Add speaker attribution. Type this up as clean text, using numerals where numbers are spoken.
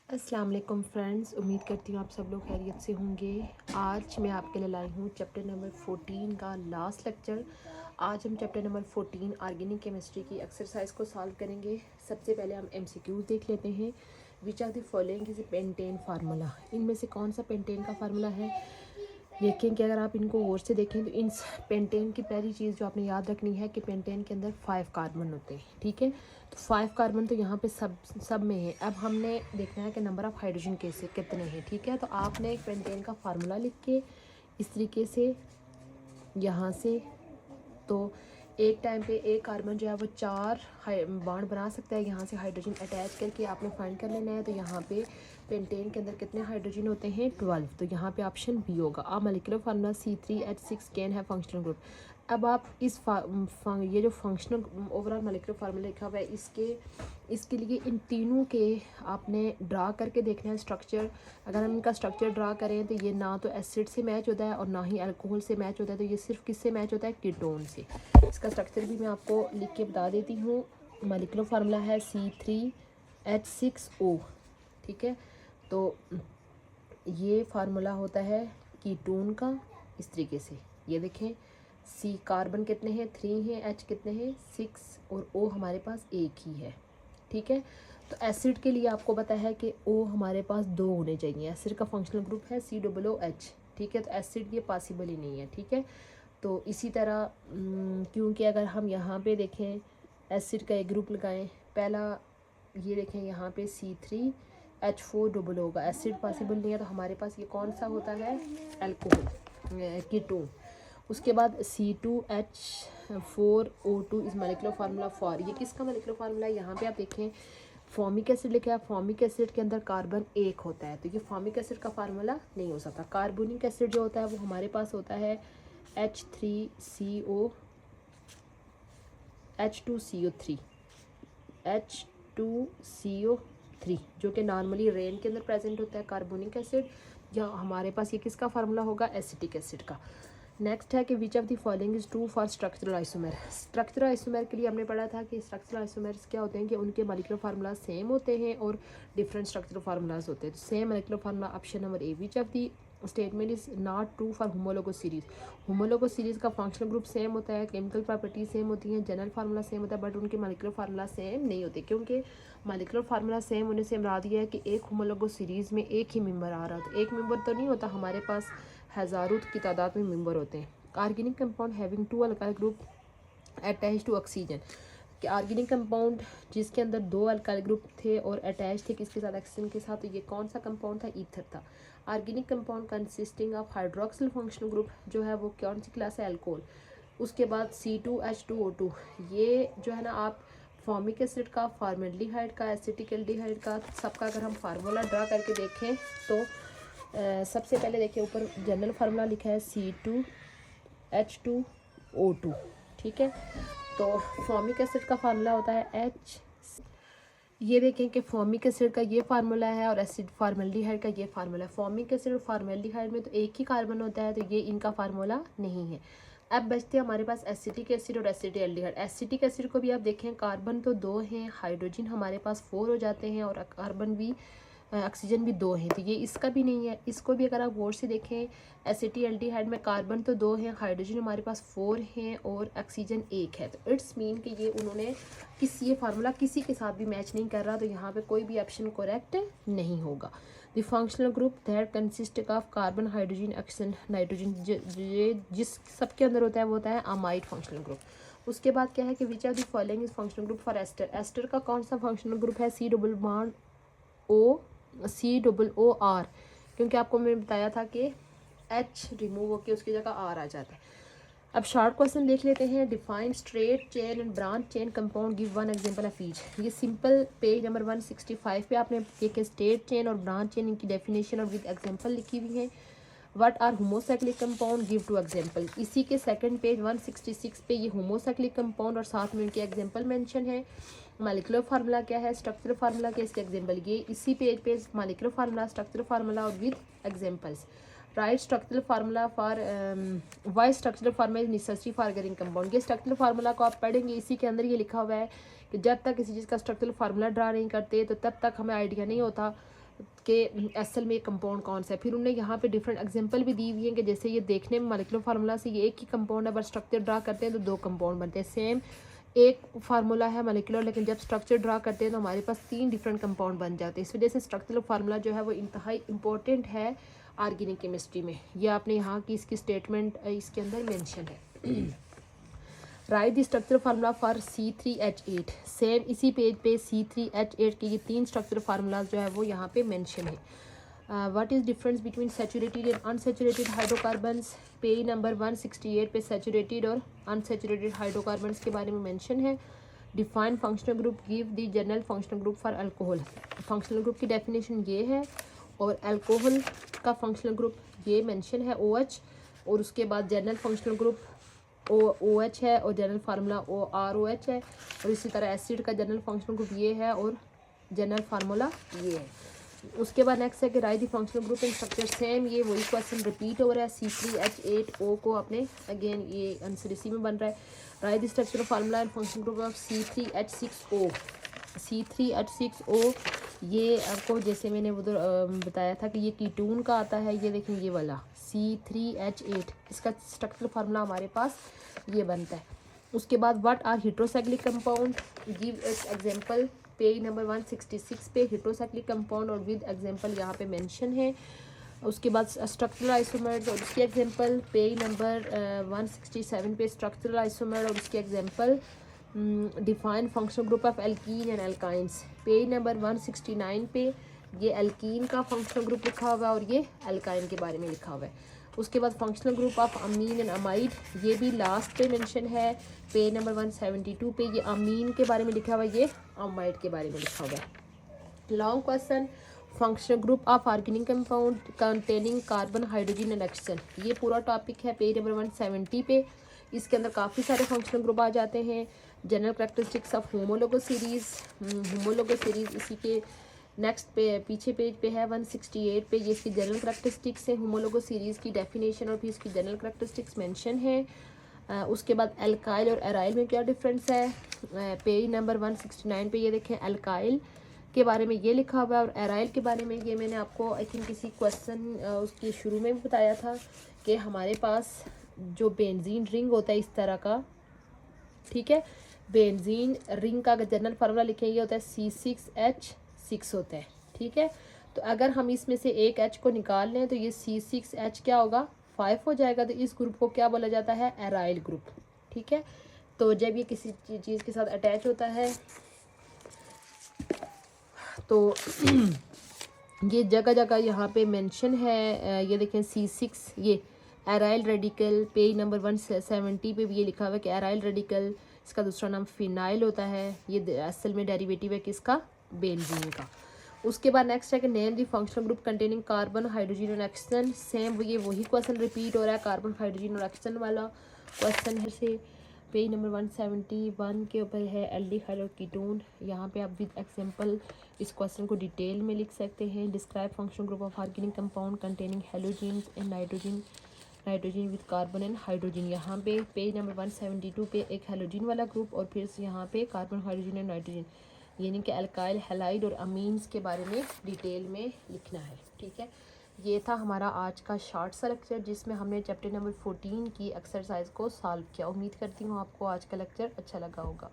Speaker 1: अस्सलाम वालेकुम फ्रेंड्स, उम्मीद करती हूँ आप सब लोग खैरियत से होंगे। आज मैं आपके लिए लाई हूँ चैप्टर नंबर 14 का लास्ट लेक्चर। आज हम चैप्टर नंबर 14 ऑर्गेनिक केमिस्ट्री की एक्सरसाइज को सॉल्व करेंगे। सबसे पहले हम एमसीक्यूज देख लेते हैं। Which are the following is pentane formula, इनमें से कौन सा पेंटेन का फार्मूला है। देखें कि अगर आप इनको गौर से देखें तो इन पेंटेन की पहली चीज़ जो आपने याद रखनी है कि पेंटेन के अंदर 5 कार्बन होते हैं। ठीक है, तो 5 कार्बन तो यहाँ पे सब में है। अब हमने देखना है कि नंबर ऑफ़ हाइड्रोजन कैसे कितने हैं। ठीक है, तो आपने एक पेंटेन का फार्मूला लिख के इस तरीके से यहाँ से, तो एक टाइम पे एक कार्बन जो है वो 4 बॉन्ड बना सकता है। यहाँ से हाइड्रोजन अटैच करके आपने फाइंड कर लेना है। तो यहाँ पे पेंटेन के अंदर कितने हाइड्रोजन होते हैं 12। तो यहाँ पे ऑप्शन बी होगा। अब मॉलिक्यूलर फार्मूला C3H6 कैन है फंक्शनल ग्रुप। अब आप इस ये जो फंक्शनल ओवरऑल मॉलिक्यूलर फार्मूला लिखा हुआ है इसके लिए इन तीनों के आपने ड्रा करके देखना है स्ट्रक्चर। अगर हम इनका स्ट्रक्चर ड्रा करें तो ये ना तो एसिड से मैच होता है और ना ही अल्कोहल से मैच होता है। तो ये सिर्फ किससे मैच होता है, कीटोन से। इसका स्ट्रक्चर भी मैं आपको लिख के बता देती हूँ। मॉलिक्यूलर फार्मूला है C3H6O। ठीक है, तो ये फार्मूला होता है कीटोन का इस तरीके से। ये देखें, C कार्बन कितने हैं 3 हैं, H कितने हैं 6 और O हमारे पास एक ही है। ठीक है, तो एसिड के लिए आपको पता है कि O हमारे पास 2 होने चाहिए। एसिड का फंक्शनल ग्रुप है COOH। ठीक है, तो एसिड ये पॉसिबल ही नहीं है। ठीक है, तो इसी तरह क्योंकि अगर हम यहाँ पे देखें एसिड का एक ग्रुप लगाएं, पहला ये देखें यहाँ पे C3H4 डबल होगा, एसिड पॉसिबल नहीं है। तो हमारे पास ये कौन सा होता है, अल्कोहल कीटोन। उसके बाद C2H4O2 इस मॉलिक्यूलर फार्मूला फॉर, ये किसका मॉलिक्यूलर फार्मूला है। यहाँ पे आप देखें फॉर्मिक एसिड लिखा है। फॉर्मिक एसिड के अंदर कार्बन एक होता है, तो ये फॉर्मिक एसिड का फार्मूला नहीं हो सकता। कार्बोनिक एसिड जो होता है वो हमारे पास होता है H2CO3 जो कि नॉर्मली रेन के अंदर प्रेजेंट होता है कार्बोनिक एसिड। या हमारे पास ये किसका फार्मूला होगा, एसिटिक एसिड का। नेक्स्ट है कि which of the following is true for structural isomer. Structural isomer के लिए हमने पढ़ा था कि स्ट्रक्चरल आइसोमर्स क्या होते हैं कि उनके मॉलिक्यूलर फार्मूला सेम होते हैं और डिफरेंट स्ट्रक्चरल फार्मूलाज होते हैं। तो same molecular formula option number A. Which of the statement is not true for homologous series. Homologous series का फंक्शनल ग्रुप सेम होता है, केमिकल प्रॉपर्टी सेम होती हैं, जनरल फार्मूला सेम होता है, बट उनके मॉलिक्यूलर फार्मूला सेम नहीं होते। क्योंकि मॉलिक्यूलर फार्मूला सेम होने से मुराद ये है कि एक होमोलोगस सीरीज में एक ही मेंबर आ रहा था। एक मेंबर तो नहीं होता, हमारे पास हज़ारों की तादाद में मेंबर होते हैं। Organic compound having 2 alkyl group attach to oxygen, कि ऑर्गेनिक कंपाउंड जिसके अंदर 2 अल्काइल ग्रुप थे और अटैच थे किसके साथ, ऑक्सीजन के साथ। तो ये कौन सा कंपाउंड था, ईथर था। Organic compound consisting of hydroxyl functional group जो है वो कौन सी क्लास है, अल्कोहल। उसके बाद C2H2O2, ये जो है ना आप फॉर्मिक एसिड का, फॉर्मेल्डिहाइड का, एसिटिक एल्डिहाइड का, सबका अगर हम फार्मूला ड्रा करके देखें तो सबसे पहले देखिए ऊपर जनरल फार्मूला लिखा है C2H2O2। ठीक है, तो फॉर्मिक एसिड का फार्मूला होता है H। ये देखें कि फॉर्मिक एसिड का ये फार्मूला है और एसिड फॉर्मेल्डिहाइड का ये फार्मूला है। फॉर्मिक एसिड और फॉर्मेल्डिहाइड में तो एक ही कार्बन होता है, तो ये इनका फार्मूला नहीं है। अब बचते हैं हमारे पास एसिटिक एसिड और एसिटिक एल्डिहाइड। एसिटिक एसिड को भी आप देखें कार्बन तो 2 हैं, हाइड्रोजन हमारे पास 4 हो जाते हैं और कार्बन भी ऑक्सीजन भी 2 हैं, तो ये इसका भी नहीं है। इसको भी अगर आप गौर से देखें एसिटिक एल्डिहाइड में कार्बन तो 2 हैं, हाइड्रोजन हमारे पास 4 हैं और ऑक्सीजन 1 है। तो इट्स मीन कि ये उन्होंने ये फार्मूला किसी के साथ भी मैच नहीं कर रहा, तो यहाँ पे कोई भी ऑप्शन करेक्ट नहीं होगा। The functional group that consist of carbon hydrogen oxygen nitrogen, जिस सबके अंदर होता है वो होता है अमाइड फंक्शनल ग्रुप। उसके बाद क्या है कि which are the following is functional group for ester. Ester का कौन सा फंक्शनल ग्रुप है, COOR, क्योंकि आपको मैंने बताया था कि H रिमूव होकर उसकी जगह R आ जाता है। अब शॉर्ट क्वेश्चन देख लेते हैं। Define straight chain and branch chain compound, give one example of each. ये सिंपल पेज नंबर 165 पे आपने एक स्ट्रेट चेन और ब्रांच चेन इनकी डेफिनेशन और विद एग्जांपल लिखी हुई है। What are homocyclic compound, give two example. इसी के सेकंड पेज 166 पे ये होमोसाइक्लिक कंपाउंड और साथ में उनके एग्जांपल मेंशन है। मॉलिक्यूलर फार्मूला क्या है, स्ट्रक्चरल फार्मूला क्या है, इसके एग्जांपल। ये इसी पेज पे मॉलिक्यूलर फार्मूला, स्ट्रक्चरल फार्मूला और with examples. Right structural formula for why structural formula is necessary for getting compound. ये स्ट्रक्चरल फार्मूला को आप पढ़ेंगे, इसी के अंदर ये लिखा हुआ है कि जब तक किसी चीज़ का स्ट्रक्चरल फार्मूला ड्रा नहीं करते तो तब तक हमें आइडिया नहीं होता कि असल में कंपाउंड कौन सा है। फिर उन्होंने यहाँ पे डिफरेंट एग्जांपल भी दी हुई हैं कि जैसे ये देखने में मॉलिक्यूलर फार्मूला से ये एक ही कंपाउंड है, बट स्ट्रक्चर ड्रा करते हैं तो दो कंपाउंड बनते हैं। सेम एक फार्मूला है मॉलिक्यूलर, लेकिन जब स्ट्रक्चर ड्रा करते हैं तो हमारे पास 3 डिफरेंट कंपाउंड बन जाते हैं। इस वजह से स्ट्रक्चरल फार्मूला जो है वो इंतहाई इंपॉर्टेंट है ऑर्गेनिक केमिस्ट्री में। ये आपने यहाँ की इसकी स्टेटमेंट इसके अंदर मेंशन है। Right the structure formula for C3H8। Same इसी पेज पे C3H8 के ये 3 स्ट्रक्चर फार्मूलाज जो है वो यहाँ पे मेंशन है। What is difference between saturated and unsaturated hydrocarbons. Page number 168 पे सैचुरेटेड और अनसैचुरेटेड हाइड्रोकार्बन्स के बारे में मेंशन है। Define functional group, give the general functional group for alcohol. Functional group की डेफिनेशन ये है और अल्कोहल का फंक्शनल ग्रुप ये मेंशन है OH, और उसके बाद जनरल फंक्शनल ग्रुप OH है और जनरल फार्मूला ROH है, और इसी तरह एसिड का जनरल फंक्शनल ग्रुप ये है और जनरल फार्मूला ये है। उसके बाद नेक्स्ट है कि right the functional group in structure. Same ये वही क्वेश्चन रिपीट हो रहा है। C3H8O को अपने अगेन ये आंसर इसी में बन रहा है। Right the structure formula and functional group of C3H6O। C3H6O ये आपको जैसे मैंने उधर बताया था कि ये कीटोन का आता है। ये देखें ये वाला C3H8, इसका स्ट्रक्चर फार्मूला हमारे पास ये बनता है। उसके बाद what are heterocyclic compound, give example. Page number 166 पे हेट्रोसाइक्लिक कंपाउंड और विद एग्जांपल यहाँ पे मेंशन है। उसके बाद स्ट्रक्चरल आइसोमर्स और उसके एग्जांपल। पेज नंबर 167 पे स्ट्रक्चरल आइसोमर और उसके example. Define functional group of alkene and alkynes. Page number 169 पे ये एल्कीन का फंक्शनल ग्रुप लिखा हुआ है और ये एल्काइन के बारे में लिखा हुआ है। उसके बाद functional group of amine and amide, ये भी लास्ट पे मेंशन है। पेज नंबर 172 पे ये अमीन के बारे में लिखा हुआ है, ये अमाइड के बारे में लिखा हुआ है। Long question, functional group of organic compound containing carbon hydrogen and oxygen, ये पूरा टॉपिक है पेज नंबर 170 पे। इसके अंदर काफ़ी सारे फंक्शनल ग्रुप आ जाते हैं। General characteristics of homologous series, homologous series इसी के नेक्स्ट पे पीछे पेज पे है 168 पे। ये इसकी जनरल करैक्टरिस्टिक्स है होमोलोगस सीरीज़ की डेफिनेशन और फिर इसकी जनरल करैक्टरिस्टिक्स मेंशन है। उसके बाद एल्काइल और एराइल में क्या डिफरेंस है। पेज नंबर 169 पे ये देखें एल्काइल के बारे में ये लिखा हुआ है और एराइल के बारे में ये मैंने आपको आई थिंक किसी क्वेश्चन उसके शुरू में भी बताया था कि हमारे पास जो बेंजीन रिंग होता है इस तरह का, ठीक है, बेंजीन रिंग का अगर जनरल फार्मूला लिखेंगे ये होता है C6H6 होता है, ठीक है। तो अगर हम इसमें से एक H को निकाल लें तो ये C6H क्या होगा 5 हो जाएगा। तो इस ग्रुप को क्या बोला जाता है एराइल ग्रुप, ठीक है। तो जब ये किसी चीज़ के साथ अटैच होता है तो ये जगह जगह यहाँ पे मेंशन है। ये देखें C6 ये एराइल रेडिकल। पेज नंबर 170 पे भी ये लिखा हुआ है कि एराइल रेडिकल, इसका दूसरा नाम फिनाइल होता है। ये असल में डेरिवेटिव है किसका, बेंजीन का। उसके बाद नेक्स्ट है कि name the functional group containing carbon hydrogen और ऑक्सीजन। सेम ये वही क्वेश्चन रिपीट हो रहा है, कार्बन हाइड्रोजन और ऑक्सीजन वाला क्वेश्चन है। से पेज नंबर 171 के ऊपर है एल्डिहाइड और कीटोन। यहाँ पे आप विद एग्जांपल इस क्वेश्चन को डिटेल में लिख सकते हैं। Describe functional group of organic compound containing halogen and nitrogen with carbon and hydrogen. यहाँ पे पेज नंबर 172 पे एक हेलोजन वाला ग्रुप और फिर यहाँ पे कार्बन हाइड्रोजन एंड नाइट्रोजन, यानी कि अल्काइल हैलाइड और अमीन्स के बारे में डिटेल में लिखना है, ठीक है। ये था हमारा आज का शॉर्ट सा लेक्चर जिसमें हमने चैप्टर नंबर 14 की एक्सरसाइज को सॉल्व किया। उम्मीद करती हूँ आपको आज का लेक्चर अच्छा लगा होगा।